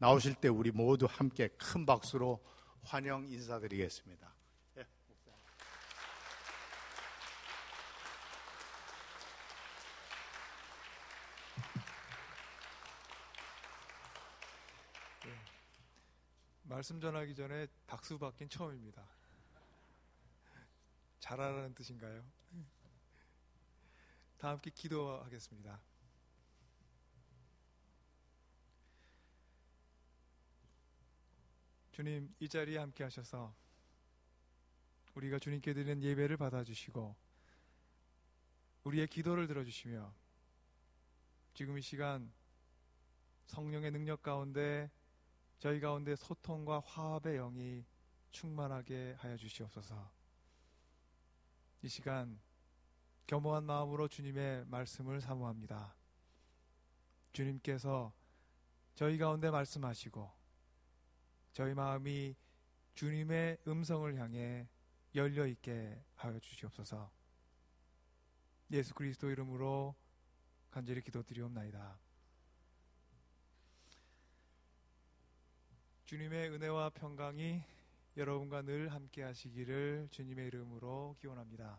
나오실 때 우리 모두 함께 큰 박수로 환영 인사드리겠습니다. 예, 말씀 전하기 전에 박수 받긴 처음입니다. 잘하라는 뜻인가요? 다 함께 기도하겠습니다. 주님, 이 자리에 함께 하셔서 우리가 주님께 드리는 예배를 받아주시고 우리의 기도를 들어주시며 지금 이 시간 성령의 능력 가운데 저희 가운데 소통과 화합의 영이 충만하게 하여 주시옵소서. 이 시간 겸허한 마음으로 주님의 말씀을 사모합니다. 주님께서 저희 가운데 말씀하시고 저희 마음이 주님의 음성을 향해 열려있게 하여 주시옵소서. 예수 그리스도 이름으로 간절히 기도드리옵나이다. 주님의 은혜와 평강이 여러분과 늘 함께 하시기를 주님의 이름으로 기원합니다.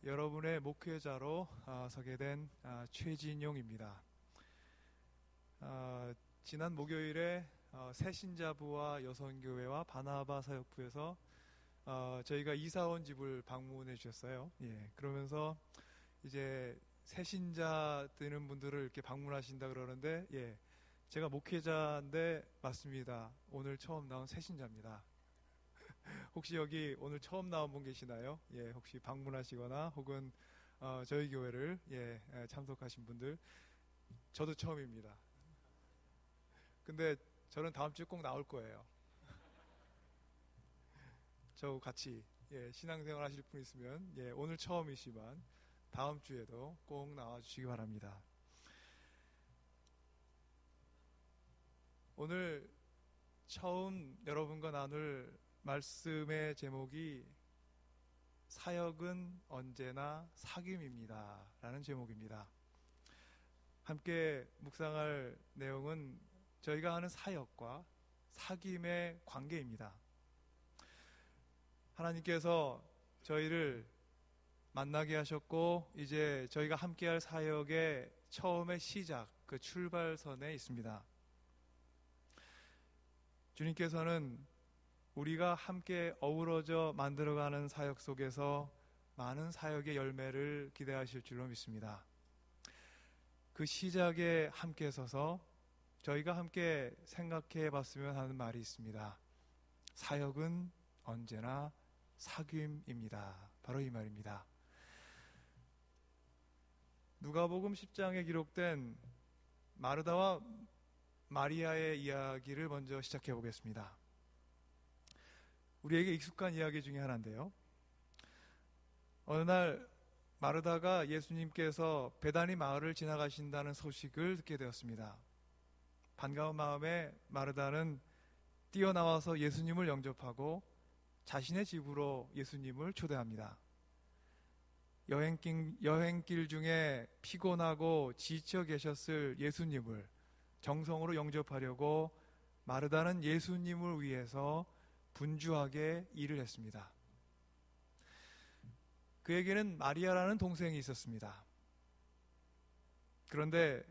여러분의 목회자로 서게 된 최진용입니다. 지난 목요일에 새신자부와 여성교회와 바나바 사역부에서 저희가 이사온 집을 방문해 주셨어요. 예, 그러면서 이제 새신자 되는 분들을 이렇게 방문하신다 그러는데, 예, 제가 목회자인데 맞습니다. 오늘 처음 나온 새신자입니다. 혹시 여기 오늘 처음 나온 분 계시나요? 예, 혹시 방문하시거나 혹은 저희 교회를 참석하신 분들, 저도 처음입니다. 근데 저는 다음 주에 꼭 나올 거예요. 저 같이 신앙생활 하실 분 있으면 오늘 처음이시지만 다음 주에도 꼭 나와주시기 바랍니다. 오늘 처음 여러분과 나눌 말씀의 제목이 사역은 언제나 사귐입니다 라는 제목입니다. 함께 묵상할 내용은 저희가 하는 사역과 사귐의 관계입니다. 하나님께서 저희를 만나게 하셨고 이제 저희가 함께할 사역의 처음의 시작, 그 출발선에 있습니다. 주님께서는 우리가 함께 어우러져 만들어가는 사역 속에서 많은 사역의 열매를 기대하실 줄로 믿습니다. 그 시작에 함께 서서 저희가 함께 생각해 봤으면 하는 말이 있습니다. 사역은 언제나 사귐입니다. 바로 이 말입니다. 누가복음 10장에 기록된 마르다와 마리아의 이야기를 먼저 시작해 보겠습니다. 우리에게 익숙한 이야기 중에 하나인데요. 어느 날 마르다가 예수님께서 베다니 마을을 지나가신다는 소식을 듣게 되었습니다. 반가운 마음에 마르다는 뛰어나와서 예수님을 영접하고 자신의 집으로 예수님을 초대합니다. 여행길 중에 피곤하고 지쳐 계셨을 예수님을 정성으로 영접하려고 마르다는 예수님을 위해서 분주하게 일을 했습니다. 그에게는 마리아라는 동생이 있었습니다. 그런데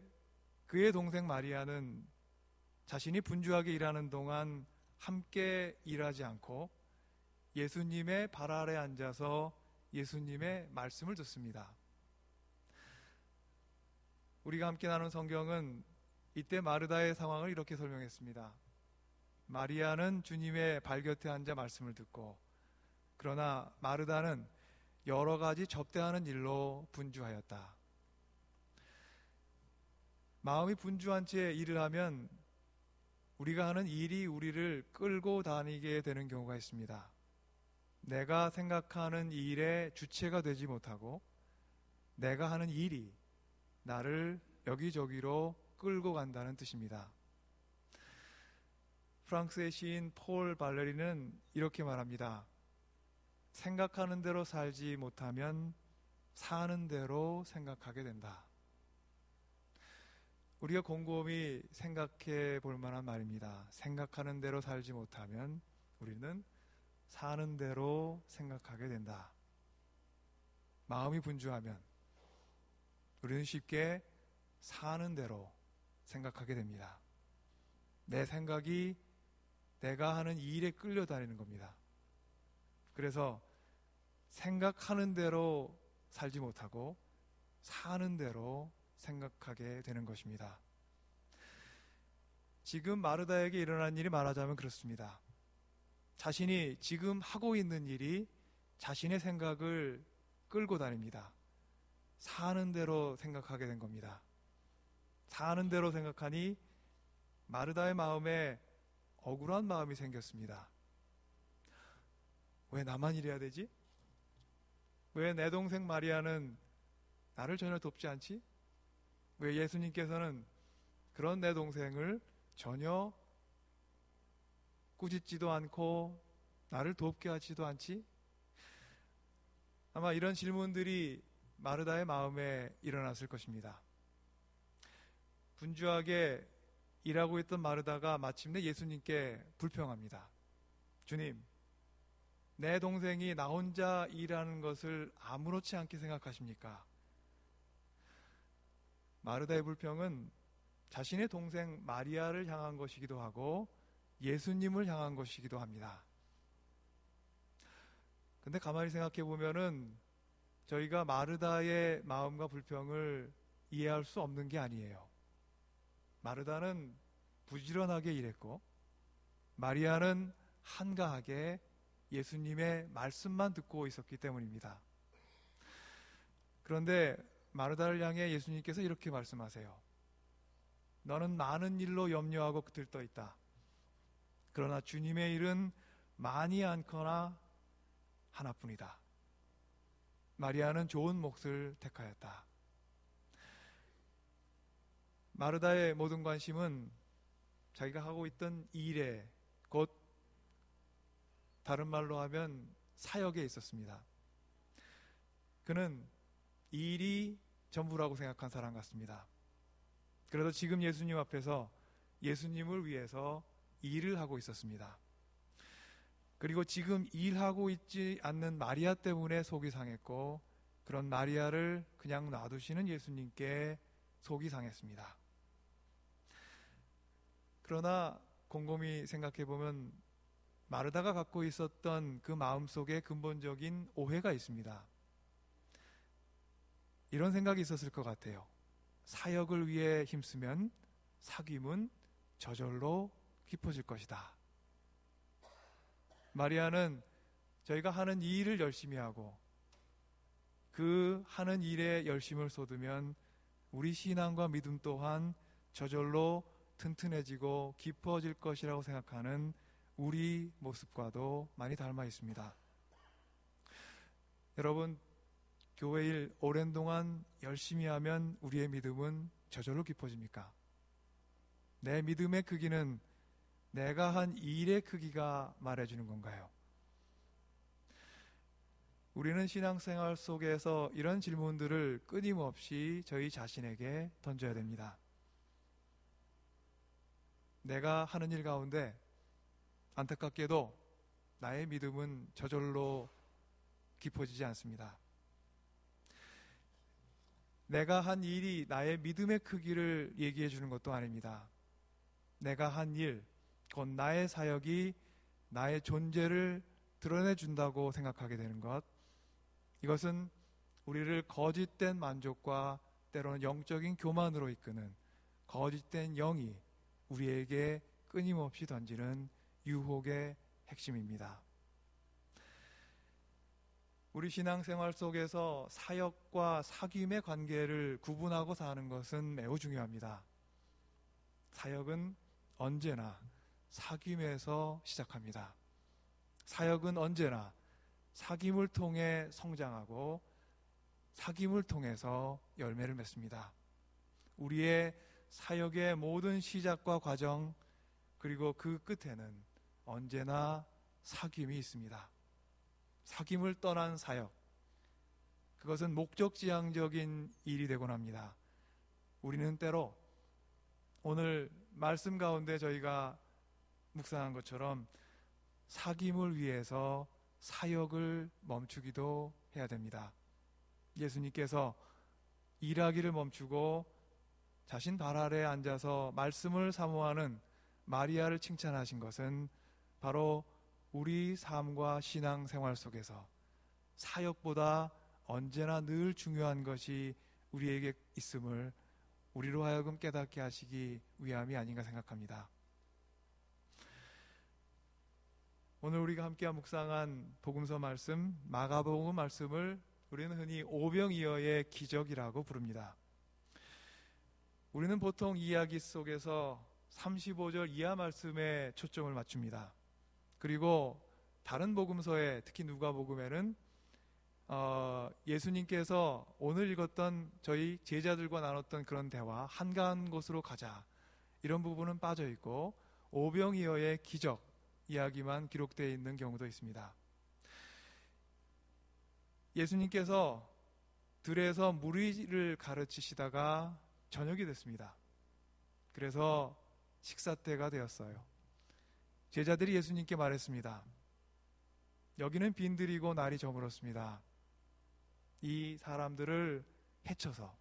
그의 동생 마리아는 자신이 분주하게 일하는 동안 함께 일하지 않고 예수님의 발 아래 앉아서 예수님의 말씀을 듣습니다. 우리가 함께 나눈 성경은 이때 마르다의 상황을 이렇게 설명했습니다. 마리아는 주님의 발곁에 앉아 말씀을 듣고, 그러나 마르다는 여러 가지 접대하는 일로 분주하였다. 마음이 분주한 채 일을 하면 우리가 하는 일이 우리를 끌고 다니게 되는 경우가 있습니다. 내가 생각하는 일의 주체가 되지 못하고 내가 하는 일이 나를 여기저기로 끌고 간다는 뜻입니다. 프랑스의 시인 폴 발레리는 이렇게 말합니다. 생각하는 대로 살지 못하면 사는 대로 생각하게 된다. 우리가 곰곰이 생각해 볼 만한 말입니다. 생각하는 대로 살지 못하면 우리는 사는 대로 생각하게 된다. 마음이 분주하면 우리는 쉽게 사는 대로 생각하게 됩니다. 내 생각이 내가 하는 이 일에 끌려다니는 겁니다. 그래서 생각하는 대로 살지 못하고 사는 대로 생각하게 되는 것입니다. 지금 마르다에게 일어난 일이 말하자면 그렇습니다. 자신이 지금 하고 있는 일이 자신의 생각을 끌고 다닙니다. 사는 대로 생각하게 된 겁니다. 사는 대로 생각하니 마르다의 마음에 억울한 마음이 생겼습니다. 왜 나만 이래야 되지? 왜 내 동생 마리아는 나를 전혀 돕지 않지? 왜 예수님께서는 그런 내 동생을 전혀 꾸짖지도 않고 나를 돕게 하지도 않지? 아마 이런 질문들이 마르다의 마음에 일어났을 것입니다. 분주하게 일하고 있던 마르다가 마침내 예수님께 불평합니다. 주님, 내 동생이 나 혼자 일하는 것을 아무렇지 않게 생각하십니까? 마르다의 불평은 자신의 동생 마리아를 향한 것이기도 하고 예수님을 향한 것이기도 합니다. 근데 가만히 생각해 보면은 저희가 마르다의 마음과 불평을 이해할 수 없는 게 아니에요. 마르다는 부지런하게 일했고 마리아는 한가하게 예수님의 말씀만 듣고 있었기 때문입니다. 그런데 마르다를 향해 예수님께서 이렇게 말씀하세요. 너는 많은 일로 염려하고 들떠 있다. 그러나 주님의 일은 많이 않거나 하나뿐이다. 마리아는 좋은 몫을 택하였다. 마르다의 모든 관심은 자기가 하고 있던 일에, 곧 다른 말로 하면 사역에 있었습니다. 그는 이 일이 전부라고 생각한 사람 같습니다. 그래도 지금 예수님 앞에서 예수님을 위해서 일을 하고 있었습니다. 그리고 지금 일하고 있지 않는 마리아 때문에 속이 상했고, 그런 마리아를 그냥 놔두시는 예수님께 속이 상했습니다. 그러나 곰곰이 생각해보면 마르다가 갖고 있었던 그 마음속에 근본적인 오해가 있습니다. 이런 생각이 있었을 것 같아요. 사역을 위해 힘쓰면 사귐은 저절로 깊어질 것이다. 마리아는 저희가 하는 이 일을 열심히 하고 그 하는 일에 열심을 쏟으면 우리 신앙과 믿음 또한 저절로 튼튼해지고 깊어질 것이라고 생각하는 우리 모습과도 많이 닮아 있습니다. 여러분, 교회 일 오랜 동안 열심히 하면 우리의 믿음은 저절로 깊어집니까? 내 믿음의 크기는 내가 한 일의 크기가 말해주는 건가요? 우리는 신앙생활 속에서 이런 질문들을 끊임없이 저희 자신에게 던져야 됩니다. 내가 하는 일 가운데 안타깝게도 나의 믿음은 저절로 깊어지지 않습니다. 내가 한 일이 나의 믿음의 크기를 얘기해 주는 것도 아닙니다. 내가 한 일, 곧 나의 사역이 나의 존재를 드러내 준다고 생각하게 되는 것, 이것은 우리를 거짓된 만족과 때로는 영적인 교만으로 이끄는 거짓된 영이 우리에게 끊임없이 던지는 유혹의 핵심입니다. 우리 신앙생활 속에서 사역과 사귐의 관계를 구분하고 사는 것은 매우 중요합니다. 사역은 언제나 사귐에서 시작합니다. 사역은 언제나 사귐을 통해 성장하고 사귐을 통해서 열매를 맺습니다. 우리의 사역의 모든 시작과 과정, 그리고 그 끝에는 언제나 사귐이 있습니다. 사귐을 떠난 사역, 그것은 목적지향적인 일이 되곤 합니다. 우리는 때로 오늘 말씀 가운데 저희가 묵상한 것처럼 사귐을 위해서 사역을 멈추기도 해야 됩니다. 예수님께서 일하기를 멈추고 자신 발 아래에 앉아서 말씀을 사모하는 마리아를 칭찬하신 것은 바로 우리 삶과 신앙생활 속에서 사역보다 언제나 늘 중요한 것이 우리에게 있음을 우리로 하여금 깨닫게 하시기 위함이 아닌가 생각합니다. 오늘 우리가 함께 묵상한 복음서 말씀, 마가복음 말씀을 우리는 흔히 오병이어의 기적이라고 부릅니다. 우리는 보통 이야기 속에서 35절 이하 말씀에 초점을 맞춥니다. 그리고 다른 복음서에, 특히 누가복음에는 예수님께서 오늘 읽었던 저희 제자들과 나눴던 그런 대화, 한가한 곳으로 가자, 이런 부분은 빠져 있고 오병이어의 기적 이야기만 기록되어 있는 경우도 있습니다. 예수님께서 들에서 무리를 가르치시다가 저녁이 됐습니다. 그래서 식사 때가 되었어요. 제자들이 예수님께 말했습니다. 여기는 빈들이고 날이 저물었습니다. 이 사람들을 해쳐서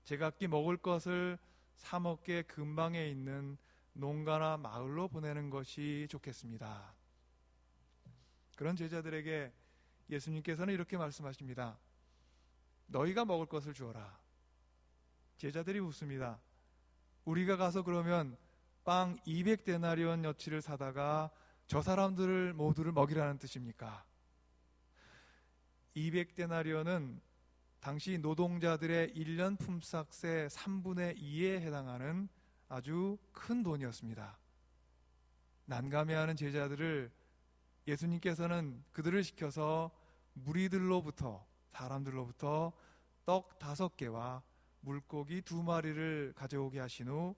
제각기 먹을 것을 사 먹게 근방에 있는 농가나 마을로 보내는 것이 좋겠습니다. 그런 제자들에게 예수님께서는 이렇게 말씀하십니다. 너희가 먹을 것을 주어라. 제자들이 웃습니다. 우리가 가서 그러면 빵 200데나리온 어치를 사다가 저 사람들을 모두를 먹이라는 뜻입니까? 200데나리온은 당시 노동자들의 1년 품삯의 3분의 2에 해당하는 아주 큰 돈이었습니다. 난감해하는 제자들을 예수님께서는 그들을 시켜서 무리들로부터, 사람들로부터 떡 5개와 물고기 2마리를 가져오게 하신 후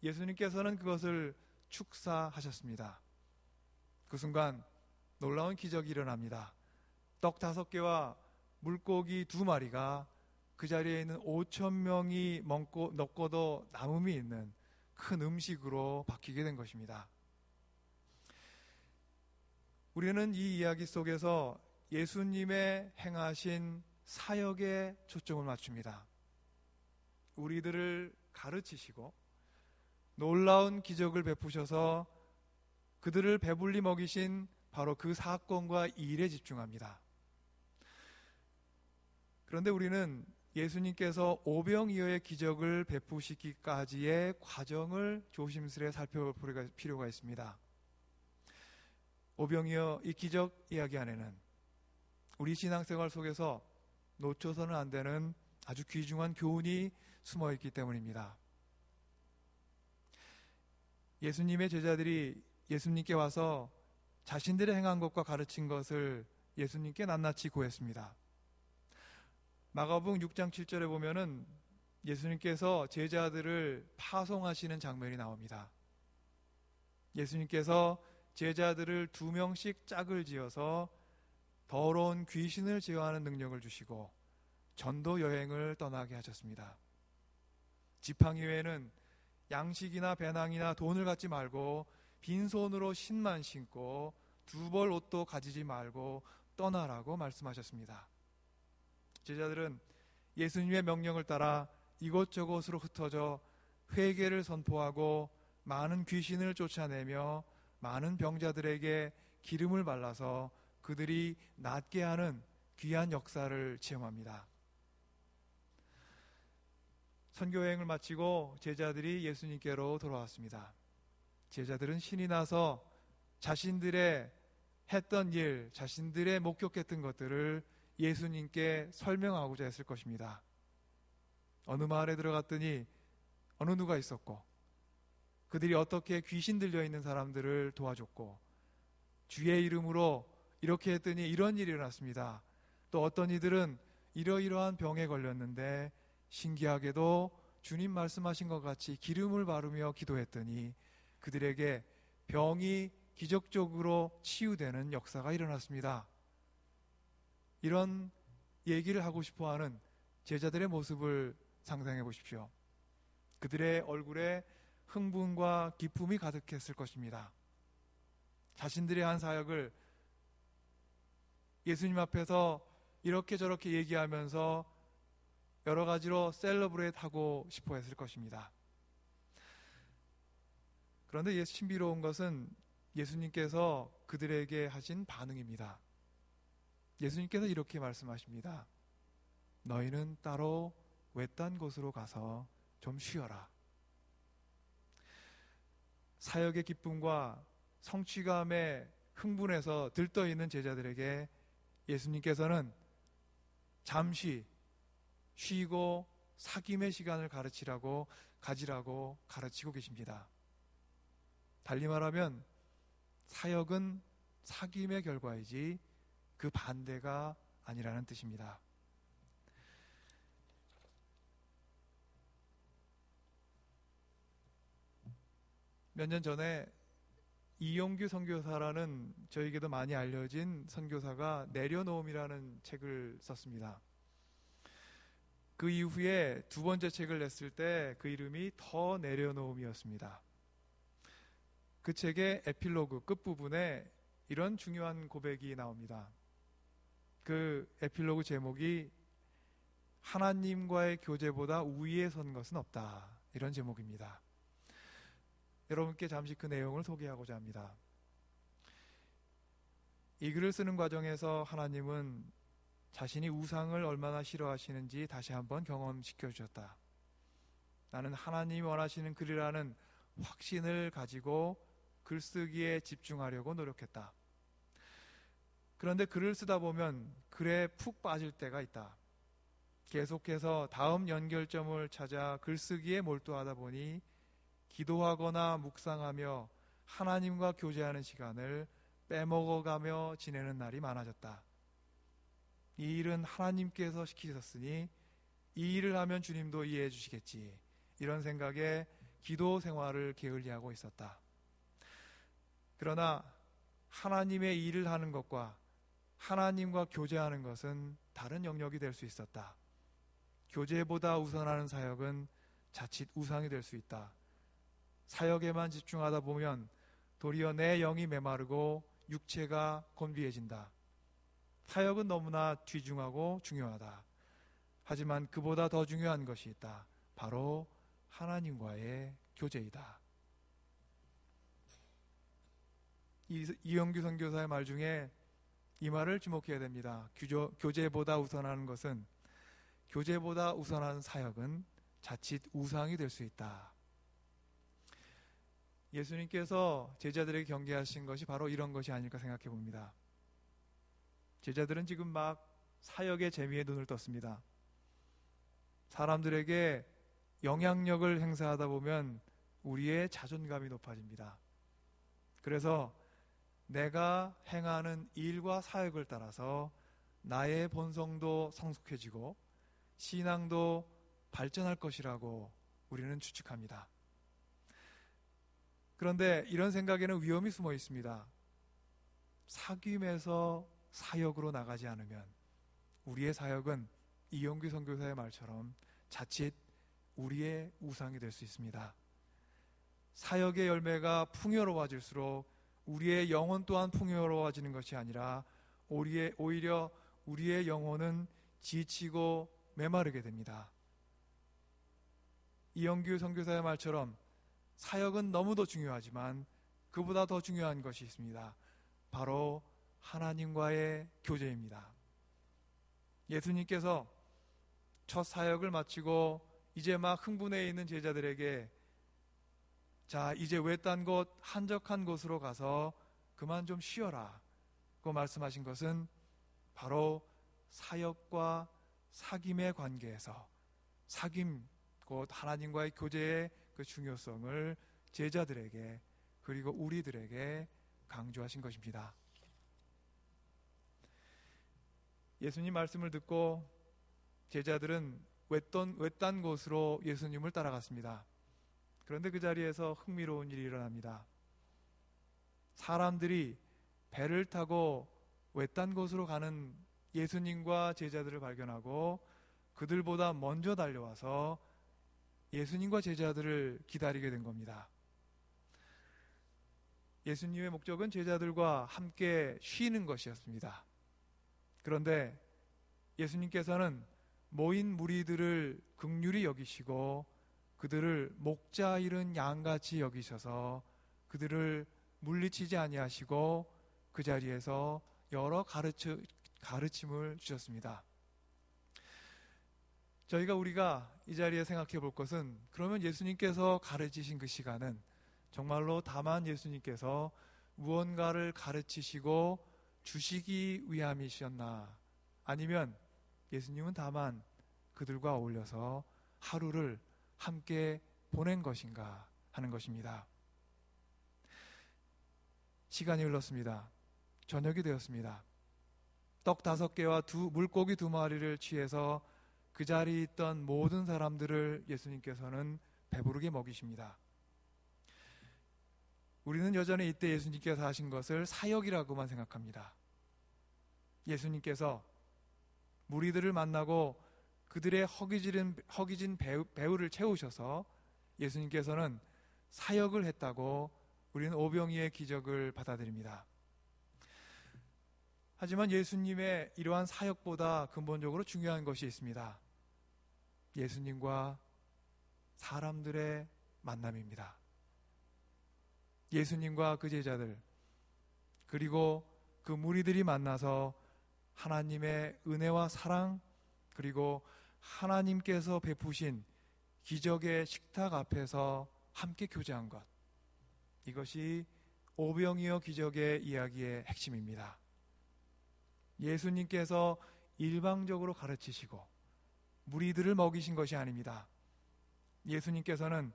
예수님께서는 그것을 축사하셨습니다. 그 순간 놀라운 기적이 일어납니다. 떡 5개와 물고기 2마리가 그 자리에 있는 5,000명이 먹고도 남음이 있는 큰 음식으로 바뀌게 된 것입니다. 우리는 이 이야기 속에서 예수님의 행하신 사역에 초점을 맞춥니다. 우리들을 가르치시고 놀라운 기적을 베푸셔서 그들을 배불리 먹이신 바로 그 사건과 일에 집중합니다. 그런데 우리는 예수님께서 오병이어의 기적을 베푸시기까지의 과정을 조심스레 살펴볼 필요가 있습니다. 오병이어 이 기적 이야기 안에는 우리 신앙생활 속에서 놓쳐서는 안 되는 아주 귀중한 교훈이 숨어 있기 때문입니다. 예수님의 제자들이 예수님께 와서 자신들의 행한 것과 가르친 것을 예수님께 낱낱이 고했습니다. 마가복음 6장 7절에 보면은 예수님께서 제자들을 파송하시는 장면이 나옵니다. 예수님께서 제자들을 2명씩 짝을 지어서 더러운 귀신을 제어하는 능력을 주시고 전도 여행을 떠나게 하셨습니다. 지팡이 외에는 양식이나 배낭이나 돈을 갖지 말고 빈손으로 신만 신고 2벌 옷도 가지지 말고 떠나라고 말씀하셨습니다. 제자들은 예수님의 명령을 따라 이곳저곳으로 흩어져 회개를 선포하고 많은 귀신을 쫓아내며 많은 병자들에게 기름을 발라서 그들이 낫게 하는 귀한 역사를 체험합니다. 선교여행을 마치고 제자들이 예수님께로 돌아왔습니다. 제자들은 신이 나서 자신들의 했던 일, 자신들의 목격했던 것들을 예수님께 설명하고자 했을 것입니다. 어느 마을에 들어갔더니 어느 누가 있었고 그들이 어떻게 귀신 들려있는 사람들을 도와줬고 주의 이름으로 이렇게 했더니 이런 일이 일어났습니다. 또 어떤 이들은 이러이러한 병에 걸렸는데 신기하게도 주님 말씀하신 것 같이 기름을 바르며 기도했더니 그들에게 병이 기적적으로 치유되는 역사가 일어났습니다. 이런 얘기를 하고 싶어하는 제자들의 모습을 상상해 보십시오. 그들의 얼굴에 흥분과 기쁨이 가득했을 것입니다. 자신들의 한 사역을 예수님 앞에서 이렇게 저렇게 얘기하면서 여러 가지로 셀러브레이트 하고 싶어 했을 것입니다. 그런데 신비로운 것은 예수님께서 그들에게 하신 반응입니다. 예수님께서 이렇게 말씀하십니다. 너희는 따로 외딴 곳으로 가서 좀 쉬어라. 사역의 기쁨과 성취감에 흥분해서 들떠있는 제자들에게 예수님께서는 잠시 쉬고 사귐의 시간을 가지라고 가르치고 계십니다. 달리 말하면 사역은 사귐의 결과이지 그 반대가 아니라는 뜻입니다. 몇 년 전에 이용규 선교사라는 저에게도 많이 알려진 선교사가 내려놓음이라는 책을 썼습니다. 그 이후에 두 번째 책을 냈을 때 그 이름이 더 내려놓음이었습니다. 그 책의 에필로그 끝부분에 이런 중요한 고백이 나옵니다. 그 에필로그 제목이 하나님과의 교제보다 우위에 선 것은 없다, 이런 제목입니다. 여러분께 잠시 그 내용을 소개하고자 합니다. 이 글을 쓰는 과정에서 하나님은 자신이 우상을 얼마나 싫어하시는지 다시 한번 경험시켜 주셨다. 나는 하나님이 원하시는 글이라는 확신을 가지고 글쓰기에 집중하려고 노력했다. 그런데 글을 쓰다 보면 글에 푹 빠질 때가 있다. 계속해서 다음 연결점을 찾아 글쓰기에 몰두하다 보니 기도하거나 묵상하며 하나님과 교제하는 시간을 빼먹어가며 지내는 날이 많아졌다. 이 일은 하나님께서 시키셨으니 이 일을 하면 주님도 이해해 주시겠지, 이런 생각에 기도 생활을 게을리하고 있었다. 그러나 하나님의 일을 하는 것과 하나님과 교제하는 것은 다른 영역이 될 수 있었다. 교제보다 우선하는 사역은 자칫 우상이 될 수 있다. 사역에만 집중하다 보면 도리어 내 영이 메마르고 육체가 곤비해진다. 사역은 너무나 귀중하고 중요하다. 하지만 그보다 더 중요한 것이 있다. 바로 하나님과의 교제이다. 이영규 선교사의 말 중에 이 말을 주목해야 됩니다. 교제보다 우선하는 것은, 교제보다 우선한 사역은 자칫 우상이 될 수 있다. 예수님께서 제자들에게 경계하신 것이 바로 이런 것이 아닐까 생각해 봅니다. 제자들은 지금 막 사역의 재미에 눈을 떴습니다. 사람들에게 영향력을 행사하다 보면 우리의 자존감이 높아집니다. 그래서 내가 행하는 일과 사역을 따라서 나의 본성도 성숙해지고 신앙도 발전할 것이라고 우리는 추측합니다. 그런데 이런 생각에는 위험이 숨어 있습니다. 사귐에서 사역으로 나가지 않으면 우리의 사역은 이용규 선교사의 말처럼 자칫 우리의 우상이 될 수 있습니다. 사역의 열매가 풍요로워질수록 우리의 영혼 또한 풍요로워지는 것이 아니라 오히려 우리의 영혼은 지치고 메마르게 됩니다. 이영규 선교사의 말처럼 사역은 너무도 중요하지만 그보다 더 중요한 것이 있습니다. 바로 하나님과의 교제입니다. 예수님께서 첫 사역을 마치고 이제 막 흥분해 있는 제자들에게 자, 이제 외딴 곳 한적한 곳으로 가서 그만 좀 쉬어라 고 말씀하신 것은 바로 사역과 사귐의 관계에서 사귐, 곧 하나님과의 교제의 그 중요성을 제자들에게 그리고 우리들에게 강조하신 것입니다. 예수님 말씀을 듣고 제자들은 외딴 곳으로 예수님을 따라갔습니다. 그런데 그 자리에서 흥미로운 일이 일어납니다. 사람들이 배를 타고 외딴 곳으로 가는 예수님과 제자들을 발견하고 그들보다 먼저 달려와서 예수님과 제자들을 기다리게 된 겁니다. 예수님의 목적은 제자들과 함께 쉬는 것이었습니다. 그런데 예수님께서는 모인 무리들을 긍휼히 여기시고 그들을 목자 잃은 양같이 여기셔서 그들을 물리치지 아니하시고 그 자리에서 여러 가르침을 주셨습니다. 우리가 이 자리에 생각해 볼 것은, 그러면 예수님께서 가르치신 그 시간은 정말로 다만 예수님께서 무언가를 가르치시고 주시기 위함이셨나, 아니면 예수님은 다만 그들과 어울려서 하루를 함께 보낸 것인가 하는 것입니다. 시간이 흘렀습니다. 저녁이 되었습니다. 떡 5개와 물고기 2마리를 취해서 그 자리에 있던 모든 사람들을 예수님께서는 배부르게 먹이십니다. 우리는 여전히 이때 예수님께서 하신 것을 사역이라고만 생각합니다. 예수님께서 무리들을 만나고 그들의 허기진 배후를 채우셔서 예수님께서는 사역을 했다고 우리는 오병이의 기적을 받아들입니다. 하지만 예수님의 이러한 사역보다 근본적으로 중요한 것이 있습니다. 예수님과 사람들의 만남입니다. 예수님과 그 제자들, 그리고 그 무리들이 만나서 하나님의 은혜와 사랑, 그리고 하나님께서 베푸신 기적의 식탁 앞에서 함께 교제한 것, 이것이 오병이어 기적의 이야기의 핵심입니다. 예수님께서 일방적으로 가르치시고 무리들을 먹이신 것이 아닙니다. 예수님께서는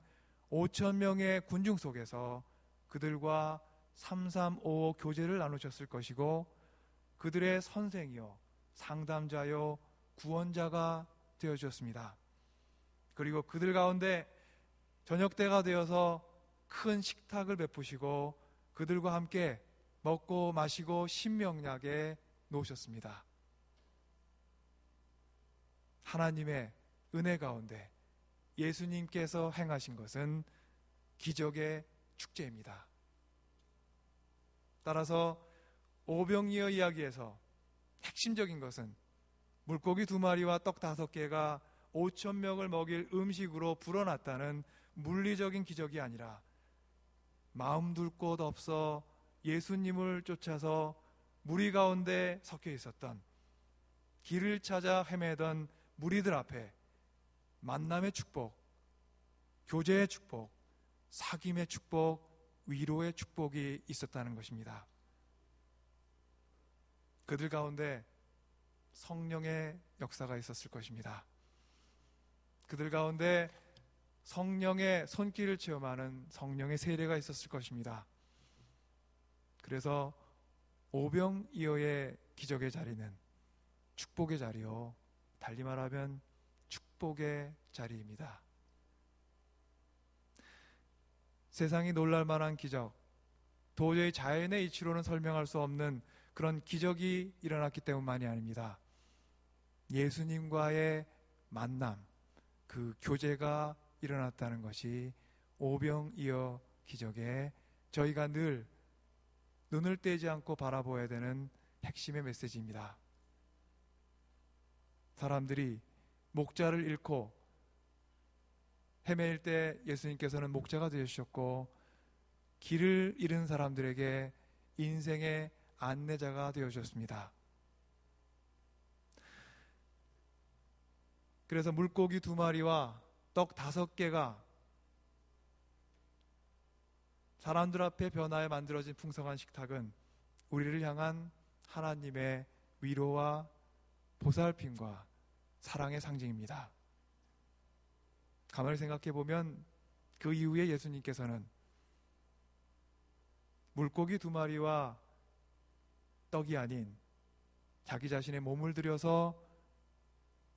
5,000명의 군중 속에서 그들과 335 교제를 나누셨을 것이고 그들의 선생이요, 상담자요, 구원자가 되어주셨습니다. 그리고 그들 가운데 저녁 때가 되어서 큰 식탁을 베푸시고 그들과 함께 먹고 마시고 신명나게 놓으셨습니다. 하나님의 은혜 가운데 예수님께서 행하신 것은 기적의 축제입니다. 따라서 오병이어 이야기에서 핵심적인 것은 물고기 2마리와 떡 5개가 5,000명을 먹일 음식으로 불어났다는 물리적인 기적이 아니라 마음 둘 곳 없어 예수님을 쫓아서 무리 가운데 섞여 있었던, 길을 찾아 헤매던 무리들 앞에 만남의 축복, 교제의 축복, 사귐의 축복, 위로의 축복이 있었다는 것입니다. 그들 가운데 성령의 역사가 있었을 것입니다. 그들 가운데 성령의 손길을 체험하는 성령의 세례가 있었을 것입니다. 그래서 오병이어의 기적의 자리는 축복의 자리요, 달리 말하면 축복의 자리입니다. 세상이 놀랄 만한 기적, 도저히 자연의 이치로는 설명할 수 없는 그런 기적이 일어났기 때문만이 아닙니다. 예수님과의 만남, 그 교제가 일어났다는 것이 오병이어 기적에 저희가 늘 눈을 떼지 않고 바라보아야 되는 핵심의 메시지입니다. 사람들이 목자를 잃고 헤매일 때 예수님께서는 목자가 되어주셨고 길을 잃은 사람들에게 인생의 안내자가 되어주셨습니다. 그래서 물고기 2마리와 떡 5개가 사람들 앞에 변화에 만들어진 풍성한 식탁은 우리를 향한 하나님의 위로와 보살핌과 사랑의 상징입니다. 가만히 생각해 보면 그 이후에 예수님께서는 물고기 2마리와 떡이 아닌 자기 자신의 몸을 들여서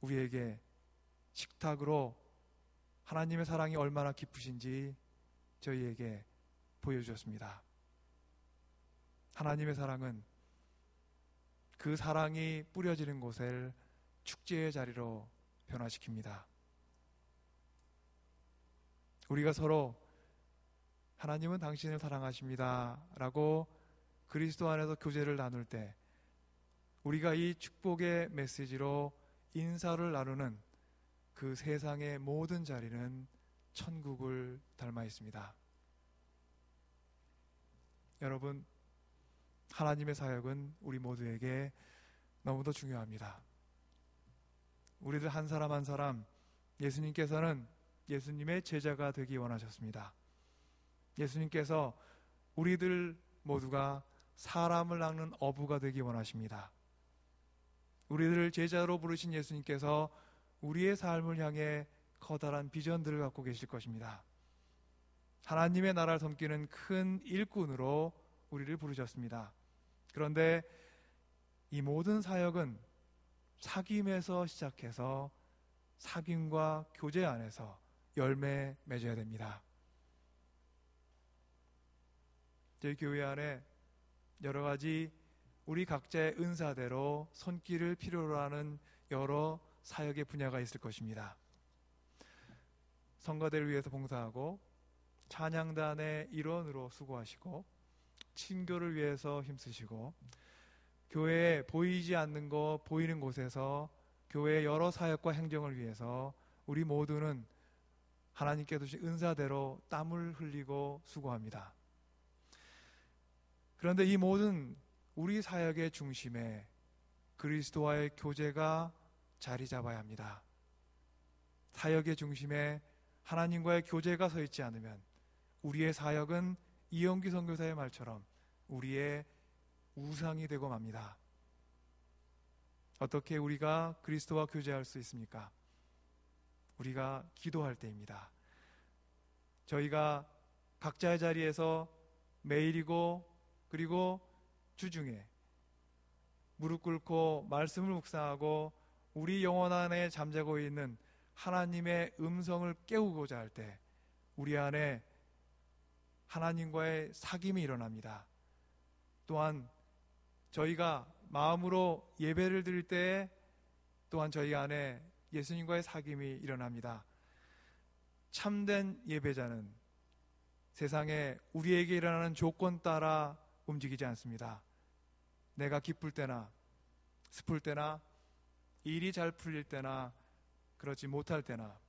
우리에게 식탁으로 하나님의 사랑이 얼마나 깊으신지 저희에게 보여주셨습니다. 하나님의 사랑은 그 사랑이 뿌려지는 곳을 축제의 자리로 변화시킵니다. 우리가 서로 하나님은 당신을 사랑하십니다 라고 그리스도 안에서 교제를 나눌 때 우리가 이 축복의 메시지로 인사를 나누는 그 세상의 모든 자리는 천국을 닮아 있습니다. 여러분, 하나님의 사역은 우리 모두에게 너무도 중요합니다. 우리들 한 사람 한 사람 예수님께서는 예수님의 제자가 되기 원하셨습니다. 예수님께서 우리들 모두가 사람을 낚는 어부가 되기 원하십니다. 우리들을 제자로 부르신 예수님께서 우리의 삶을 향해 커다란 비전들을 갖고 계실 것입니다. 하나님의 나라를 섬기는 큰 일꾼으로 우리를 부르셨습니다. 그런데 이 모든 사역은 사귐에서 시작해서 사귐과 교제 안에서 열매 맺어야 됩니다. 저희 교회 안에 여러 가지 우리 각자의 은사대로 손길을 필요로 하는 여러 사역의 분야가 있을 것입니다. 성가대를 위해서 봉사하고 찬양단의 일원으로 수고하시고 친교를 위해서 힘쓰시고 교회에 보이지 않는 것 보이는 곳에서 교회의 여러 사역과 행정을 위해서 우리 모두는 하나님께 주신 은사대로 땀을 흘리고 수고합니다. 그런데 이 모든 우리 사역의 중심에 그리스도와의 교제가 자리 잡아야 합니다. 사역의 중심에 하나님과의 교제가 서 있지 않으면 우리의 사역은 이영기 선교사의 말처럼 우리의 우상이 되고 맙니다. 어떻게 우리가 그리스도와 교제할 수 있습니까? 우리가 기도할 때입니다. 저희가 각자의 자리에서 매일이고 그리고 주중에 무릎 꿇고 말씀을 묵상하고 우리 영혼 안에 잠자고 있는 하나님의 음성을 깨우고자 할 때 우리 안에 하나님과의 사귐이 일어납니다. 또한 저희가 마음으로 예배를 드릴 때 또한 저희 안에 예수님과의 사귐이 일어납니다. 참된 예배자는 세상에 우리에게 일어나는 조건 따라 움직이지 않습니다. 내가 기쁠 때나 슬플 때나 일이 잘 풀릴 때나 그렇지 못할 때나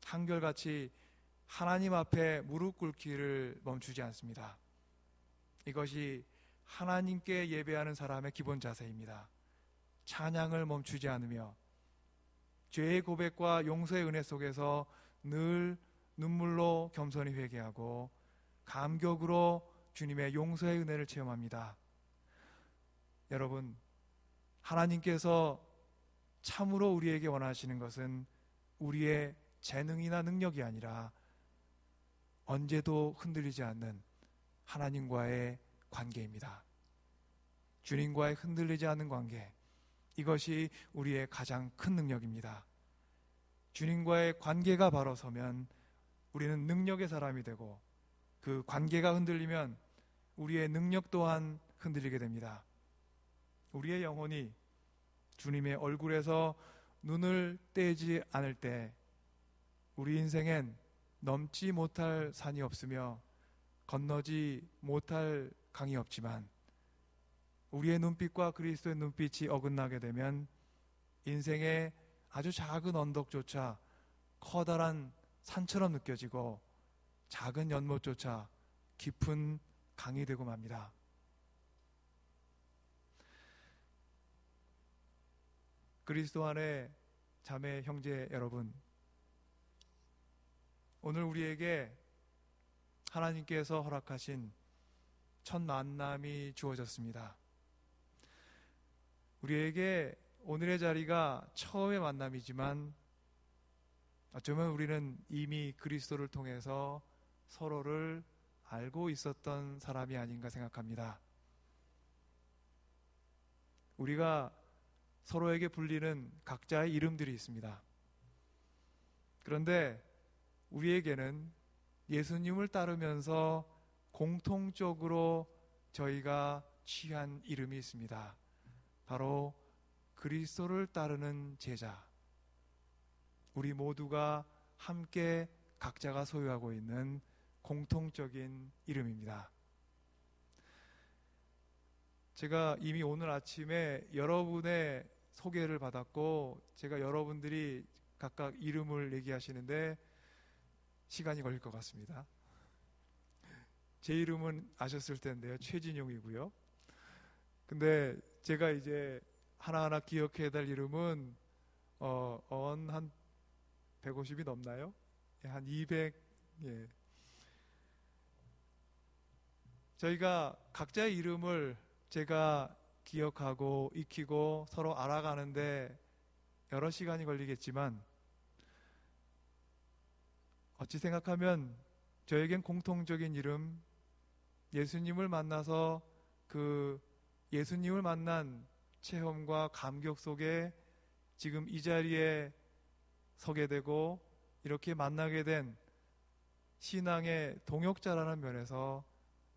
한결같이 하나님 앞에 무릎 꿇기를 멈추지 않습니다. 이것이 하나님께 예배하는 사람의 기본 자세입니다. 찬양을 멈추지 않으며 죄의 고백과 용서의 은혜 속에서 늘 눈물로 겸손히 회개하고 감격으로 주님의 용서의 은혜를 체험합니다. 여러분, 하나님께서 참으로 우리에게 원하시는 것은 우리의 재능이나 능력이 아니라 언제도 흔들리지 않는 하나님과의 관계입니다. 주님과의 흔들리지 않는 관계, 이것이 우리의 가장 큰 능력입니다. 주님과의 관계가 바로 서면 우리는 능력의 사람이 되고 그 관계가 흔들리면 우리의 능력 또한 흔들리게 됩니다. 우리의 영혼이 주님의 얼굴에서 눈을 떼지 않을 때 우리 인생엔 넘지 못할 산이 없으며 건너지 못할 강이 없지만 우리의 눈빛과 그리스도의 눈빛이 어긋나게 되면 인생의 아주 작은 언덕조차 커다란 산처럼 느껴지고 작은 연못조차 깊은 강이 되고 맙니다. 그리스도 안에 자매 형제 여러분, 오늘 우리에게 하나님께서 허락하신 첫 만남이 주어졌습니다. 우리에게 오늘의 자리가 처음의 만남이지만 어쩌면 우리는 이미 그리스도를 통해서 서로를 알고 있었던 사람이 아닌가 생각합니다. 우리가 서로에게 불리는 각자의 이름들이 있습니다. 그런데 우리에게는 예수님을 따르면서 공통적으로 저희가 취한 이름이 있습니다. 바로 그리스도를 따르는 제자. 우리 모두가 함께 각자가 소유하고 있는 공통적인 이름입니다. 제가 이미 오늘 아침에 여러분의 소개를 받았고 제가 여러분들이 각각 이름을 얘기하시는데 시간이 걸릴 것 같습니다. 제 이름은 아셨을 텐데요. 최진용이고요. 근데 제가 이제 하나하나 기억해야 될 이름은 한 150이 넘나요? 한 200. 예. 저희가 각자의 이름을 제가 기억하고 익히고 서로 알아가는데 여러 시간이 걸리겠지만 어찌 생각하면 저에겐 공통적인 이름, 예수님을 만나서 그 예수님을 만난 체험과 감격 속에 지금 이 자리에 서게 되고 이렇게 만나게 된 신앙의 동역자라는 면에서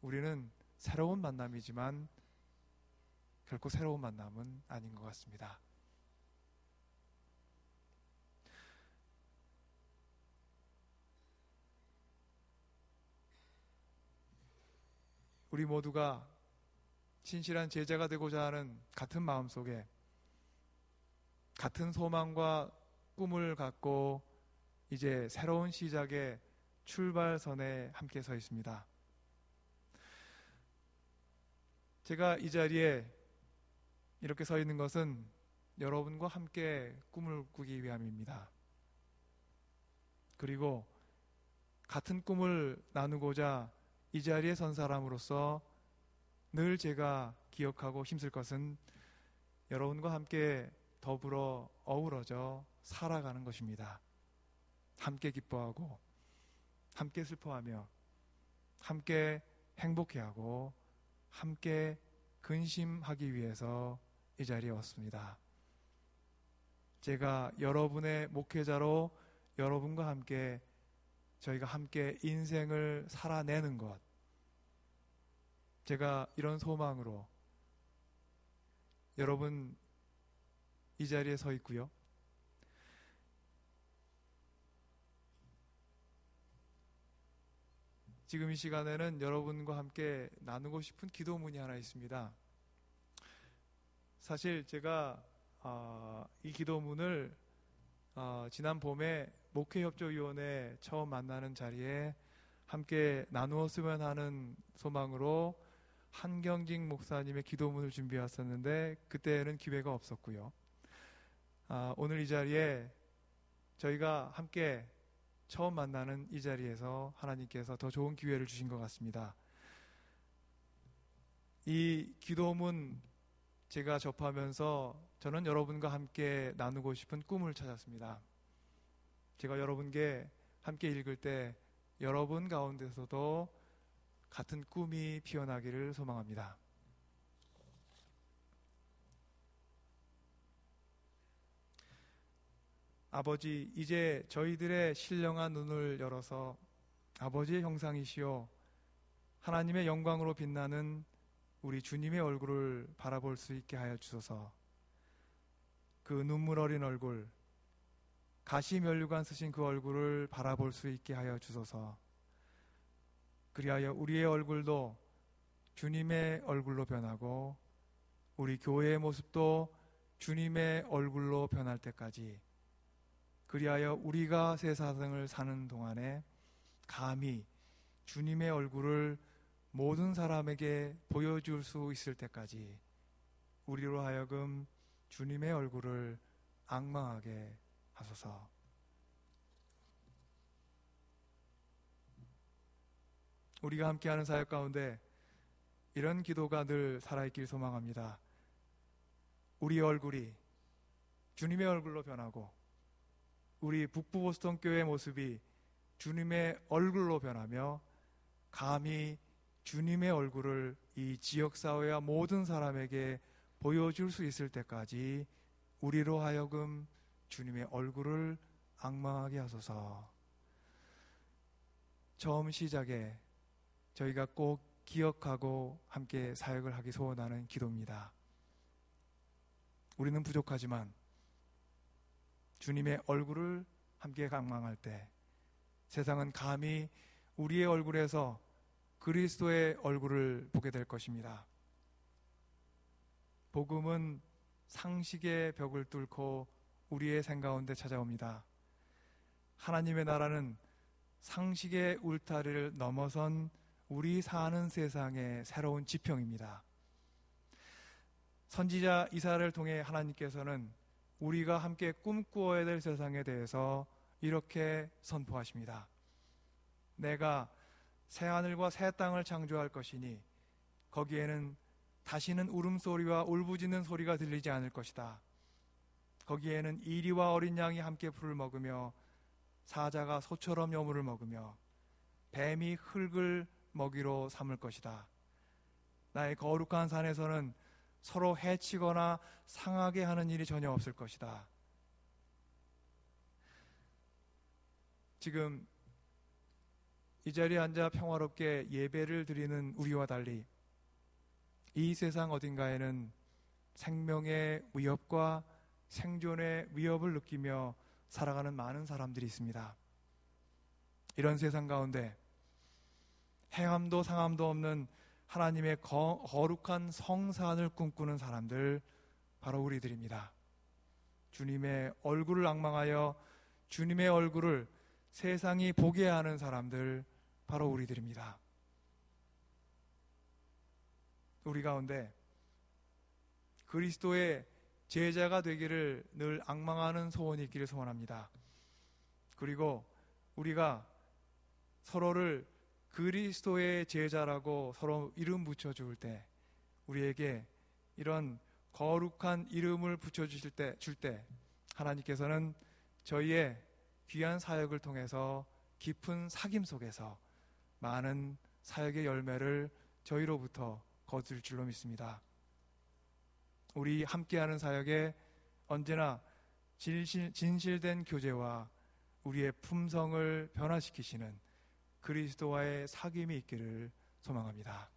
우리는 새로운 만남이지만 결코 새로운 만남은 아닌 것 같습니다. 우리 모두가 신실한 제자가 되고자 하는 같은 마음속에 같은 소망과 꿈을 갖고 이제 새로운 시작의 출발선에 함께 서 있습니다. 제가 이 자리에 이렇게 서 있는 것은 여러분과 함께 꿈을 꾸기 위함입니다. 그리고 같은 꿈을 나누고자 이 자리에 선 사람으로서 늘 제가 기억하고 힘쓸 것은 여러분과 함께 더불어 어우러져 살아가는 것입니다. 함께 기뻐하고 함께 슬퍼하며 함께 행복해하고 함께 근심하기 위해서 이 자리에 왔습니다. 제가 여러분의 목회자로 여러분과 함께 저희가 함께 인생을 살아내는 것, 제가 이런 소망으로 여러분 이 자리에 서 있고요. 지금 이 시간에는 여러분과 함께 나누고 싶은 기도문이 하나 있습니다. 사실 제가 이 기도문을 지난 봄에 목회협조위원회 처음 만나는 자리에 함께 나누었으면 하는 소망으로 한경직 목사님의 기도문을 준비해 왔었는데 그때는 기회가 없었고요. 오늘 이 자리에 저희가 함께 처음 만나는 이 자리에서 하나님께서 더 좋은 기회를 주신 것 같습니다. 이 기도문 제가 접하면서 저는 여러분과 함께 나누고 싶은 꿈을 찾았습니다. 제가 여러분께 함께 읽을 때 여러분 가운데서도 같은 꿈이 피어나기를 소망합니다. 아버지, 이제 저희들의 신령한 눈을 열어서 아버지의 형상이시오 하나님의 영광으로 빛나는 우리 주님의 얼굴을 바라볼 수 있게 하여 주소서. 그 눈물 어린 얼굴, 가시 면류관 쓰신 그 얼굴을 바라볼 수 있게 하여 주소서. 그리하여 우리의 얼굴도 주님의 얼굴로 변하고 우리 교회의 모습도 주님의 얼굴로 변할 때까지, 그리하여 우리가 새 사생을 사는 동안에 감히 주님의 얼굴을 모든 사람에게 보여줄 수 있을 때까지 우리로 하여금 주님의 얼굴을 앙망하게 하소서. 우리가 함께하는 사역 가운데 이런 기도가 늘 살아있길 소망합니다. 우리의 얼굴이 주님의 얼굴로 변하고 우리 북부 보스턴 교회의 모습이 주님의 얼굴로 변하며 감히 주님의 얼굴을 이 지역사회와 모든 사람에게 보여줄 수 있을 때까지 우리로 하여금 주님의 얼굴을 앙망하게 하소서. 처음 시작에 저희가 꼭 기억하고 함께 사역을 하기 소원하는 기도입니다. 우리는 부족하지만 주님의 얼굴을 함께 앙망할 때 세상은 감히 우리의 얼굴에서 그리스도의 얼굴을 보게 될 것입니다. 복음은 상식의 벽을 뚫고 우리의 생 가운데 찾아옵니다. 하나님의 나라는 상식의 울타리를 넘어선 우리 사는 세상의 새로운 지평입니다. 선지자 이사야를 통해 하나님께서는 우리가 함께 꿈꾸어야 될 세상에 대해서 이렇게 선포하십니다. 내가 새하늘과 새 땅을 창조할 것이니 거기에는 다시는 울음소리와 울부짖는 소리가 들리지 않을 것이다. 거기에는 이리와 어린 양이 함께 풀을 먹으며 사자가 소처럼 여물을 먹으며 뱀이 흙을 먹이로 삼을 것이다. 나의 거룩한 산에서는 서로 해치거나 상하게 하는 일이 전혀 없을 것이다. 지금 이 자리에 앉아 평화롭게 예배를 드리는 우리와 달리 이 세상 어딘가에는 생명의 위협과 생존의 위협을 느끼며 살아가는 많은 사람들이 있습니다. 이런 세상 가운데 해함도 상함도 없는 하나님의 거룩한 성산을 꿈꾸는 사람들, 바로 우리들입니다. 주님의 얼굴을 앙망하여 주님의 얼굴을 세상이 보게 하는 사람들, 바로 우리들입니다. 우리 가운데 그리스도의 제자가 되기를 늘 앙망하는 소원이 있기를 소원합니다. 그리고 우리가 서로를 그리스도의 제자라고 서로 이름 붙여줄 때, 우리에게 이런 거룩한 이름을 붙여주실 때 하나님께서는 저희의 귀한 사역을 통해서 깊은 사귐 속에서 많은 사역의 열매를 저희로부터 거둘 줄로 믿습니다. 우리 함께하는 사역에 언제나 진실된 교제와 우리의 품성을 변화시키시는 그리스도와의 사귐이 있기를 소망합니다.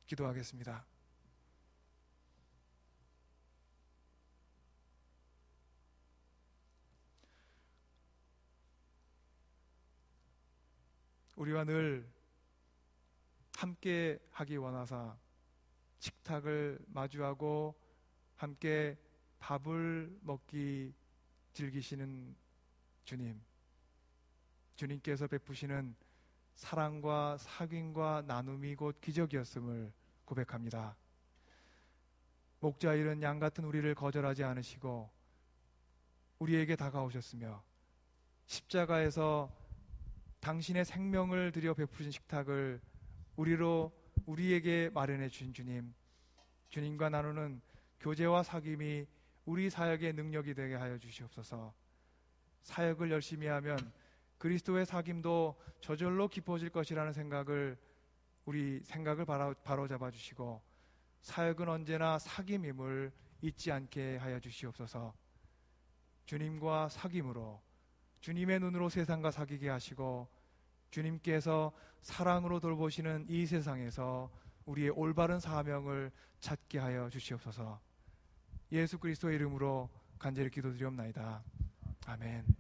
기도하겠습니다. 우리와 늘 함께 하기 원하사 식탁을 마주하고 함께 밥을 먹기 즐기시는 주님, 주님께서 베푸시는 사랑과 사귐과 나눔이 곧 기적이었음을 고백합니다. 목자 잃은 양 같은 우리를 거절하지 않으시고 우리에게 다가오셨으며 십자가에서 당신의 생명을 들여 베푸신 식탁을 우리에게 마련해 주신 주님, 주님과 나누는 교제와 사귐이 우리 사역의 능력이 되게 하여 주시옵소서. 사역을 열심히 하면 그리스도의 사귐도 저절로 깊어질 것이라는 우리 생각을 바로잡아 주시고, 사역은 언제나 사귐임을 잊지 않게 하여 주시옵소서. 주님과 사귐으로, 주님의 눈으로 세상과 사귀게 하시고, 주님께서 사랑으로 돌보시는 이 세상에서 우리의 올바른 사명을 찾게 하여 주시옵소서. 예수 그리스도의 이름으로 간절히 기도드리옵나이다. 아멘.